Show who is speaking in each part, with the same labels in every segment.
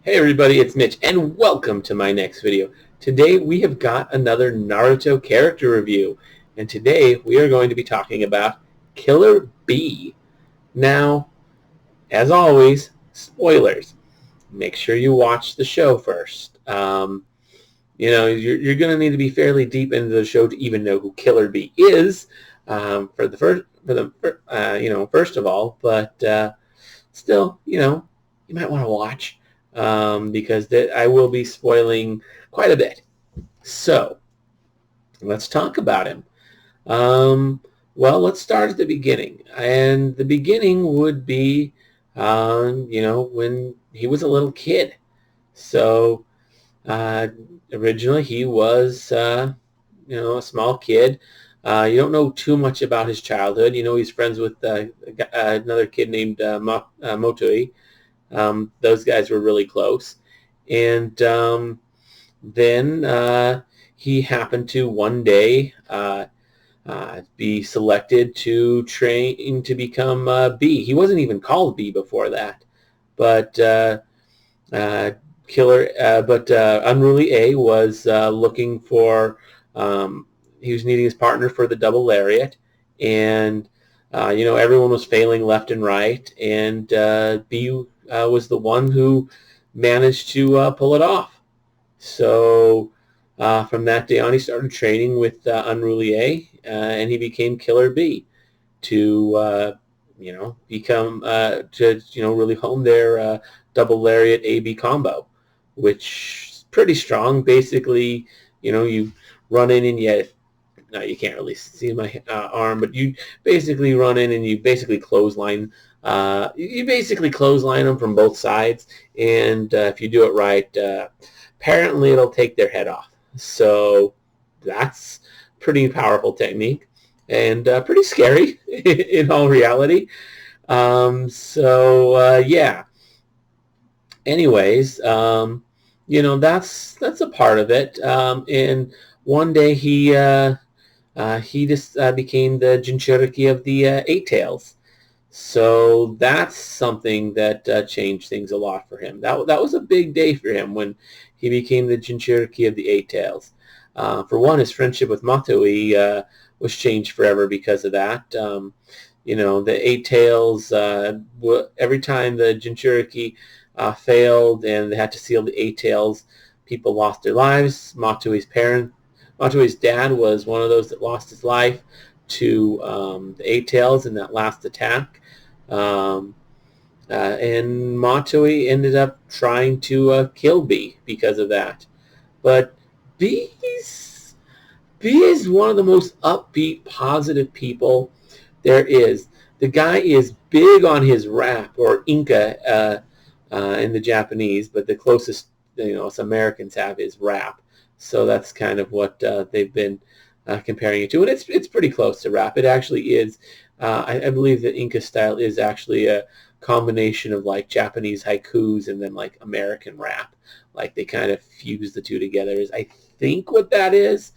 Speaker 1: Hey everybody, it's Mitch, and welcome to my next video. Today we have got another Naruto character review, and today we are going to be talking about Killer Bee. Now, as always, spoilers. Make sure you watch the show first. You're going to need to be fairly deep into the show to even know who Killer Bee is. First of all, but still, you might want to watch because I will be spoiling quite a bit. So let's talk about him. Um, well, let's start at the beginning, and the beginning would be, when he was a little kid. So uh, originally he was, a small kid. You don't know too much about his childhood. You know he's friends with another kid named Motoi. Those guys were really close. And then he happened to one day be selected to train to become B. He wasn't even called B before that. But uh, Unruly A was looking for, he was needing his partner for the double lariat. And everyone was failing left and right, and B was the one who managed to pull it off. So from that day on, he started training with Unruly A, and he became Killer B to become to really hone their double lariat AB combo, which is pretty strong. Basically, you run in and you can't really see my arm, but you basically run in and you basically clothesline. You basically clothesline them from both sides, and if you do it right, apparently it'll take their head off. So that's pretty powerful technique and pretty scary in all reality. Yeah. Anyways, that's a part of it. And one day he just became the Jinchuriki of the Eight Tails. So that's something that changed things a lot for him. That was a big day for him when he became the Jinchuriki of the Eight Tails. For one, his friendship with Matoi was changed forever because of that. The Eight Tails, every time the Jinchuriki failed and they had to seal the Eight Tails, people lost their lives. Matoi's dad was one of those that lost his life to the Eight Tails in that last attack. And Matoi ended up trying to kill B because of that. But B's B is one of the most upbeat, positive people there is. The guy is big on his rap, or Inca in the Japanese, but the closest us Americans have is rap. So that's kind of what they've been comparing it to, and it's pretty close to rap. It actually is. I believe the Inca style is actually a combination of like Japanese haikus and then like American rap. Like they kind of fuse the two together. Is I think what that is.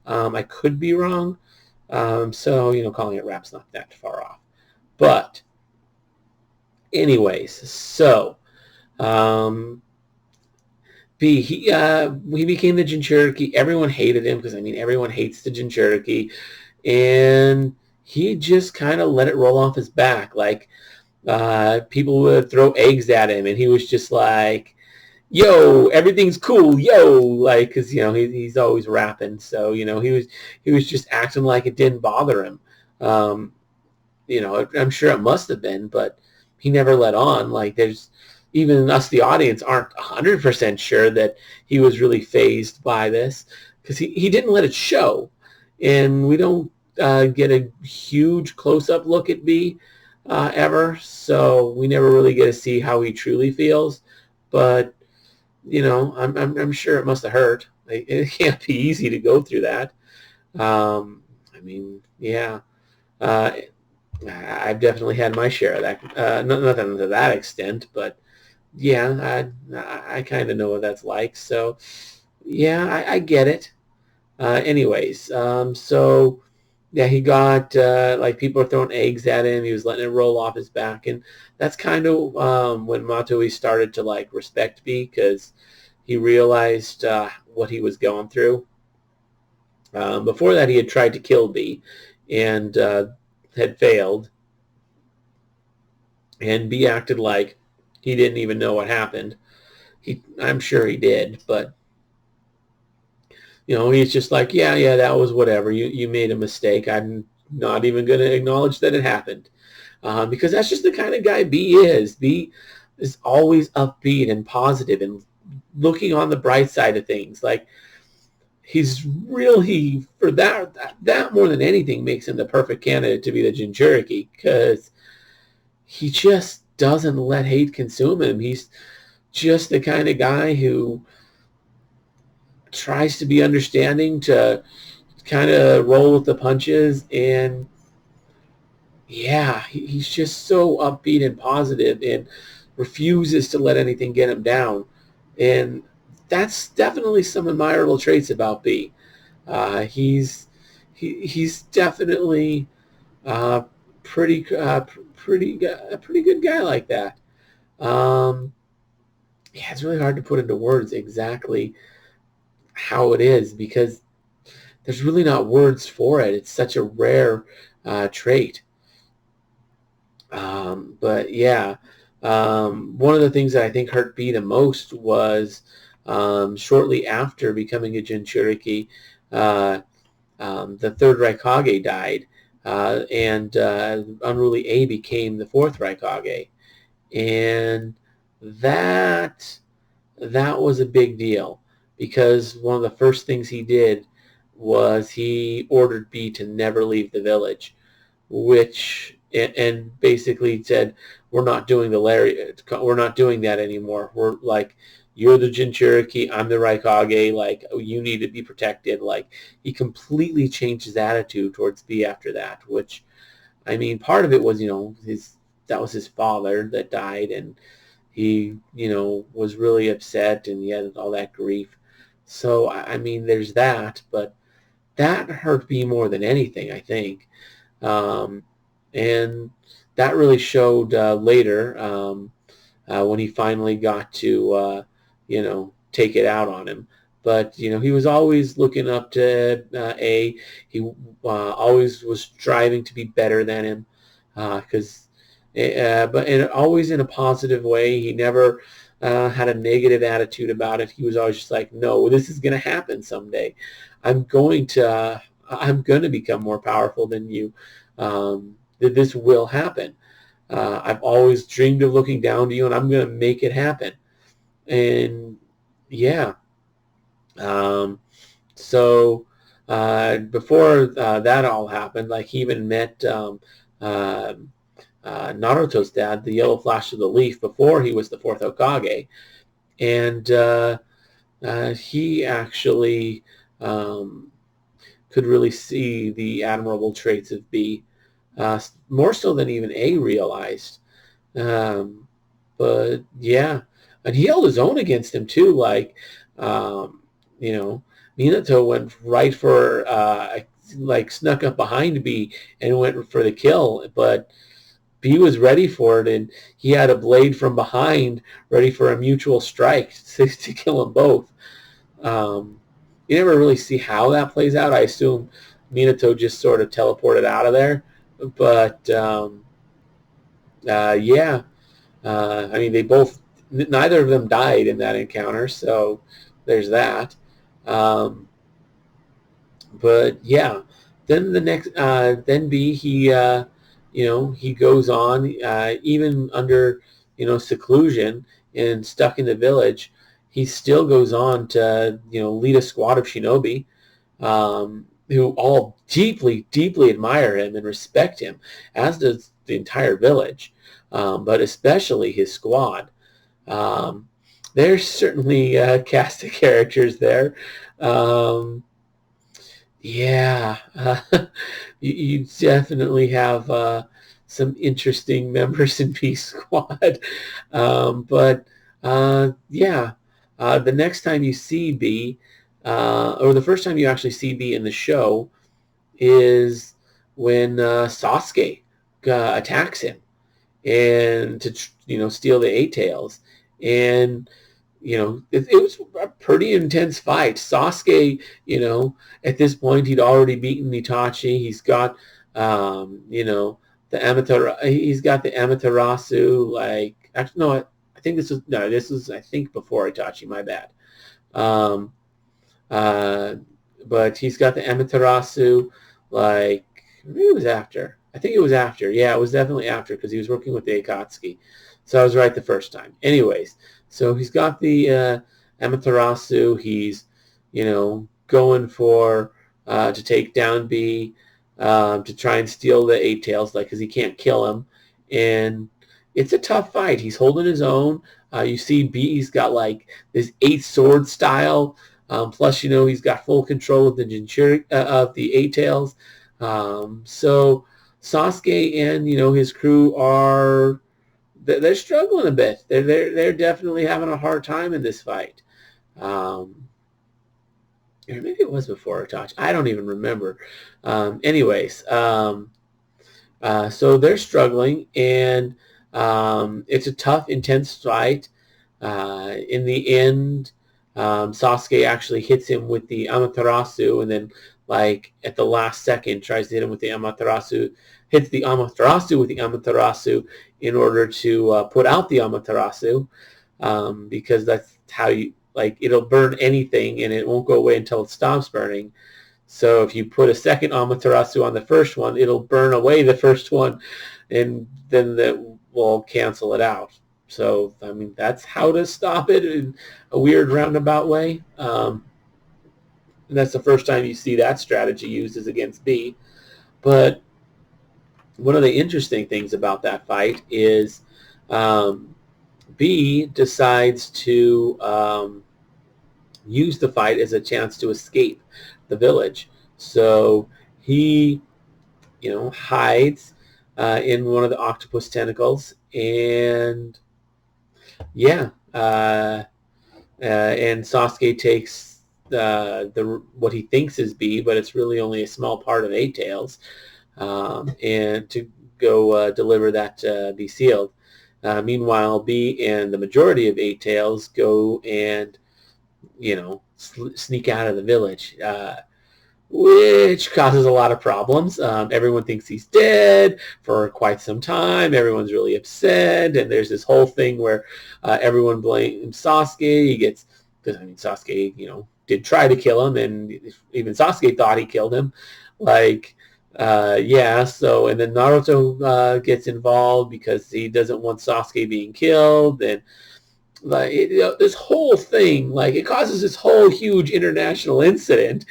Speaker 1: I could be wrong. So calling it rap's not that far off. But anyways, so he became the Jinchuriki. Everyone hated him because everyone hates the Jinchuriki, and he just kind of let it roll off his back. Like people would throw eggs at him, and he was just like, "Yo, everything's cool, yo!" Like, because he's always rapping, so he was just acting like it didn't bother him. I'm sure it must have been, but he never let on. Like, there's even us, the audience, aren't 100% sure that he was really fazed by this because he didn't let it show, and we don't get a huge close-up look at B ever, so we never really get to see how he truly feels. But I'm sure it must have hurt. It can't be easy to go through that. Yeah. I've definitely had my share of that. Nothing to that extent, but yeah, I kind of know what that's like. So yeah, I get it. Anyways, so yeah, he got like people are throwing eggs at him. He was letting it roll off his back, and that's kind of when Matsui started to like respect B because he realized what he was going through. Before that, he had tried to kill B, and had failed. And B acted like he didn't even know what happened. I'm sure he did, but he's just like, yeah, yeah, that was whatever. You made a mistake. I'm not even going to acknowledge that it happened, because that's just the kind of guy B is. B is always upbeat and positive and looking on the bright side of things. Like he's really for that more than anything makes him the perfect candidate to be the Jinchuriki because he just doesn't let hate consume him. He's just the kind of guy who tries to be understanding, to kind of roll with the punches, and yeah, he's just so upbeat and positive and refuses to let anything get him down. And that's definitely some admirable traits about B. He's definitely uh, pretty a pretty good guy like that. Um, yeah, it's really hard to put into words exactly how it is because there's really not words for it. It's such a rare trait. But yeah, one of the things that I think hurt B the most was shortly after becoming a Jinchuriki, uh, the third Raikage died, and Unruly A became the fourth Raikage, and that that was a big deal because one of the first things he did was he ordered B to never leave the village, which and basically said, we're not doing the lariat, we're not doing that anymore. We're like, you're the Jinchuriki, I'm the Raikage, like you need to be protected. Like he completely changed his attitude towards B after that, which I mean part of it was his that was his father that died, and he was really upset and he had all that grief. So I mean there's that, but that hurt me more than anything, I think. And that really showed later, when he finally got to take it out on him. But he was always looking up to A. He always was striving to be better than him, because but always in a positive way. He never had a negative attitude about it. He was always just like, no, this is going to happen someday. I'm going to become more powerful than you. That this will happen. I've always dreamed of looking down to you, and I'm going to make it happen. And yeah, um, so before that all happened, like he even met uh, Naruto's dad, the Yellow Flash of the Leaf, before he was the fourth Hokage, and he actually could really see the admirable traits of B, more so than even A realized. Um, but yeah, and he held his own against him too. Like, um, you know, Minato went right for like snuck up behind B and went for the kill, but B was ready for it, and he had a blade from behind ready for a mutual strike to kill them both. Um, you never really see how that plays out. I assume Minato just sort of teleported out of there, but yeah, I mean they both, neither of them died in that encounter, so there's that. Um, but yeah, then the next, then B, he goes on, even under, seclusion and stuck in the village, he still goes on to, lead a squad of shinobi, who all deeply, deeply admire him and respect him, as does the entire village, but especially his squad. Um, there's certainly a cast of characters there. Um, yeah, you definitely have some interesting members in Peace Squad. But yeah, the next time you see B, or the first time you actually see B in the show, is when Sasuke attacks him and to steal the eight tails. And it was a pretty intense fight. Sasuke, at this point he'd already beaten Itachi. He's got he's got the Amaterasu. Like, actually, no, I think this was I think before Itachi. My bad. Um, uh, but he's got the Amaterasu. Like, maybe it was after. I think it was after. Yeah, it was definitely after because he was working with the Akatsuki. So I was right the first time. Anyways, so he's got the Amaterasu. He's, going for to take down B, to try and steal the eight tails, like, because he can't kill him. And it's a tough fight. He's holding his own. You see B's got like this eight sword style. Plus, he's got full control of the Jinchuriki, of the eight tails. So Sasuke and his crew they're struggling a bit. They're definitely having a hard time in this fight. Or maybe it was before Itachi. I don't even remember. Anyways, so they're struggling, and it's a tough, intense fight. In the end, Sasuke actually hits him with the Amaterasu, and then, like, at the last second, tries to hit him with the Amaterasu, hits the Amaterasu with the Amaterasu in order to put out the Amaterasu, because that's how it'll burn anything, and it won't go away until it stops burning. So if you put a second Amaterasu on the first one, it'll burn away the first one, and then that will cancel it out. So, I mean, that's how to stop it in a weird roundabout way. And that's the first time you see that strategy used is against B. But one of the interesting things about that fight is B decides to use the fight as a chance to escape the village. So he, hides in one of the octopus tentacles, and yeah, and Sasuke takes the what he thinks is B, but it's really only a small part of Eight Tails, and to go deliver that be sealed. Meanwhile, B and the majority of Eight Tails go and sneak out of the village, which causes a lot of problems. Everyone thinks he's dead for quite some time. Everyone's really upset, and there's this whole thing where everyone blames Sasuke. He gets, because Sasuke, did try to kill him, and even Sasuke thought he killed him. Like, yeah. So, and then Naruto gets involved because he doesn't want Sasuke being killed, and like this whole thing, like, it causes this whole huge international incident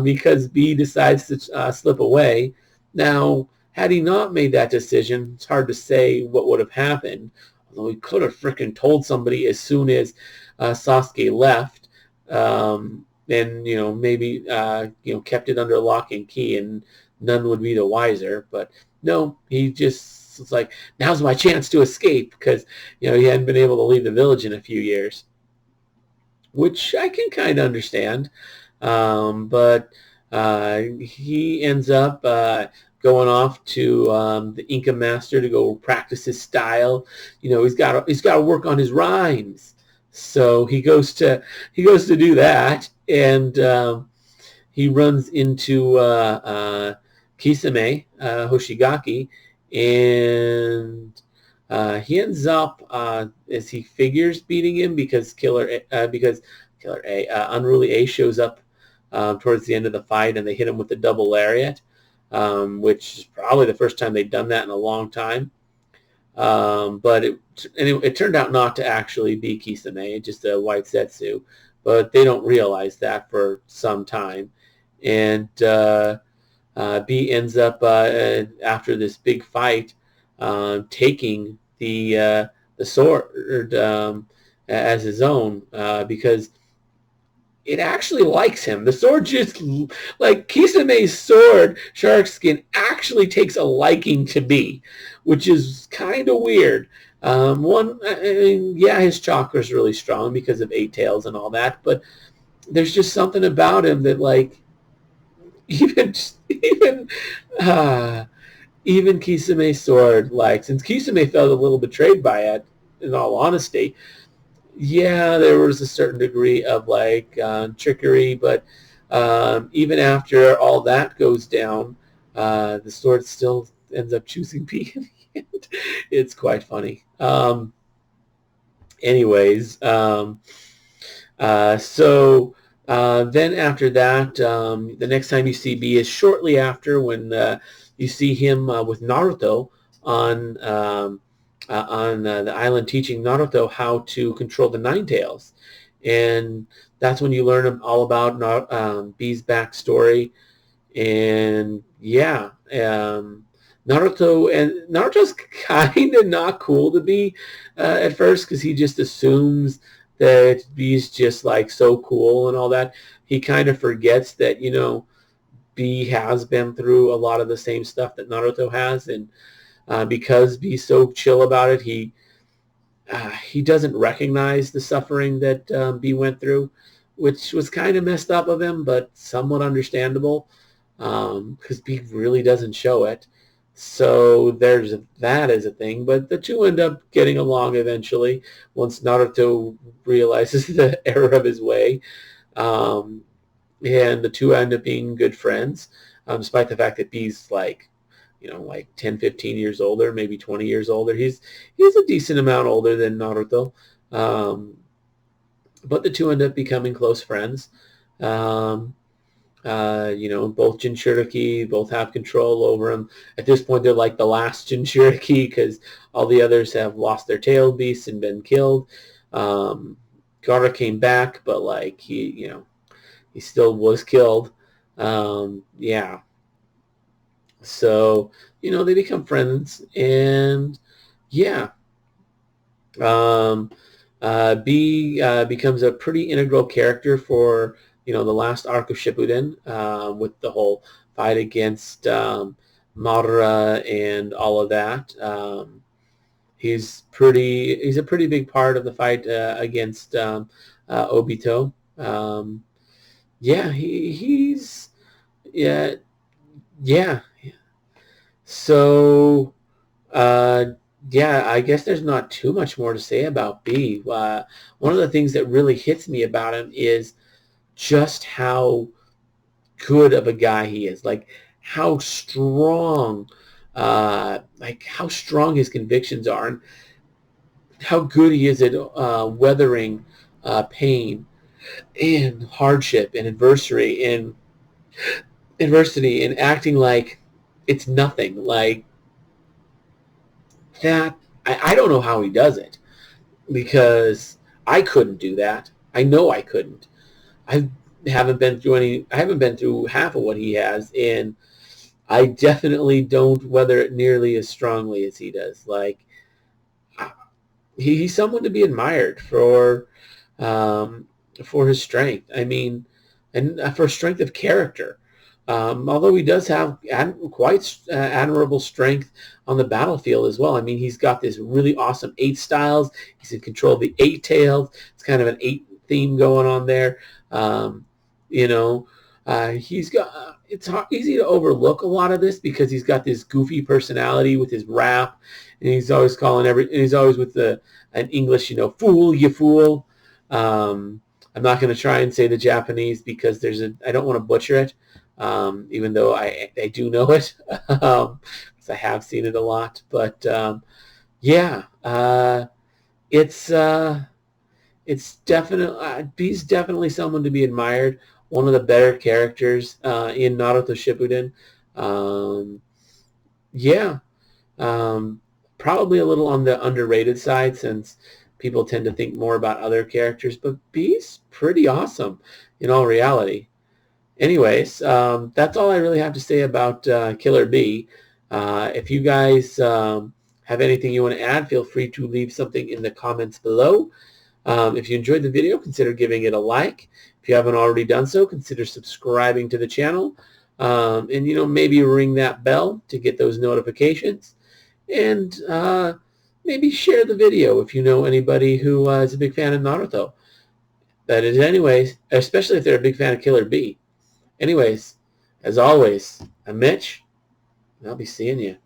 Speaker 1: because B decides to slip away. Now, had he not made that decision, it's hard to say what would have happened. Although he could have freaking told somebody as soon as Sasuke left, and maybe kept it under lock and key, and none would be the wiser. But no, he just. It's like, now's my chance to escape because, he hadn't been able to leave the village in a few years, which I can kind of understand. But he ends up going off to the Inca master to go practice his style. He's got to work on his rhymes. So he goes to do that, and he runs into Kisame Hoshigaki. And he ends up, as he figures, beating him because Unruly A shows up towards the end of the fight, and they hit him with the double lariat, which is probably the first time they'd done that in a long time. But it turned out not to actually be Kisame, just a white Setsu, but they don't realize that for some time. And B ends up after this big fight taking the sword as his own because it actually likes him. The sword just, like, Kisame's sword, Shark Skin, actually takes a liking to B, which is kind of weird. His chakra is really strong because of Eight Tails and all that, but there's just something about him that, like, even even uh, even Kisame's sword, like, since Kisame felt a little betrayed by it, in all honesty, yeah, there was a certain degree of like trickery, but even after all that goes down, the sword still ends up choosing P in the end. It's quite funny. Anyways, so then after that, the next time you see B is shortly after when you see him with Naruto on the island teaching Naruto how to control the Nine Tails, and that's when you learn all about B's backstory. And yeah, Naruto's kind of not cool to be at first, because he just assumes that B's just like so cool and all that. He kind of forgets that, B has been through a lot of the same stuff that Naruto has, and because B's so chill about it, he doesn't recognize the suffering that B went through, which was kind of messed up of him, but somewhat understandable, because B really doesn't show it. So there's that as a thing, but the two end up getting along eventually once Naruto realizes the error of his way, um, and the two end up being good friends, despite the fact that B's like, like 10, 15 years older, maybe 20 years older. He's a decent amount older than Naruto, um, but the two end up becoming close friends. Um, both Jinchuriki, both have control over him. At this point, they're like the last Jinchuriki, because all the others have lost their tail beasts and been killed. Gaara came back, but like he still was killed. Yeah. So, they become friends, and yeah. Um, B becomes a pretty integral character for, the last arc of Shippuden, with the whole fight against Madara and all of that. He's a pretty big part of the fight against Obito. Yeah, yeah, yeah. So, uh, yeah, I guess there's not too much more to say about B. One of the things that really hits me about him is just how good of a guy he is. Like how strong his convictions are, and how good he is at weathering pain and hardship and adversity and acting like it's nothing. Like that, I don't know how he does it, because I couldn't do that. I know I couldn't. I I haven't been through half of what he has, and I definitely don't weather it nearly as strongly as he does. Like, he's someone to be admired um, for his strength. I mean, and for strength of character. Although he does have quite admirable strength on the battlefield as well. I mean, he's got this really awesome 8 styles. He's in control of the 8 tails. It's kind of an 8 theme going on there. Um, you know, he's got. It's easy to overlook a lot of this because he's got this goofy personality with his rap, and he's always and he's always with an English, fool, you fool. I'm not going to try and say the Japanese because I don't want to butcher it, even though I do know it, because I have seen it a lot. But yeah, it's definitely he's definitely someone to be admired. One of the better characters in Naruto Shippuden. Um, yeah, probably a little on the underrated side, since people tend to think more about other characters, but B's pretty awesome in all reality. Anyways, that's all I really have to say about Killer B. If you guys have anything you want to add, feel free to leave something in the comments below. If you enjoyed the video, consider giving it a like. If you haven't already done so, consider subscribing to the channel. And, maybe ring that bell to get those notifications. And maybe share the video if you know anybody who is a big fan of Naruto. That is, anyways, especially if they're a big fan of Killer B. Anyways, As always, I'm Mitch, and I'll be seeing you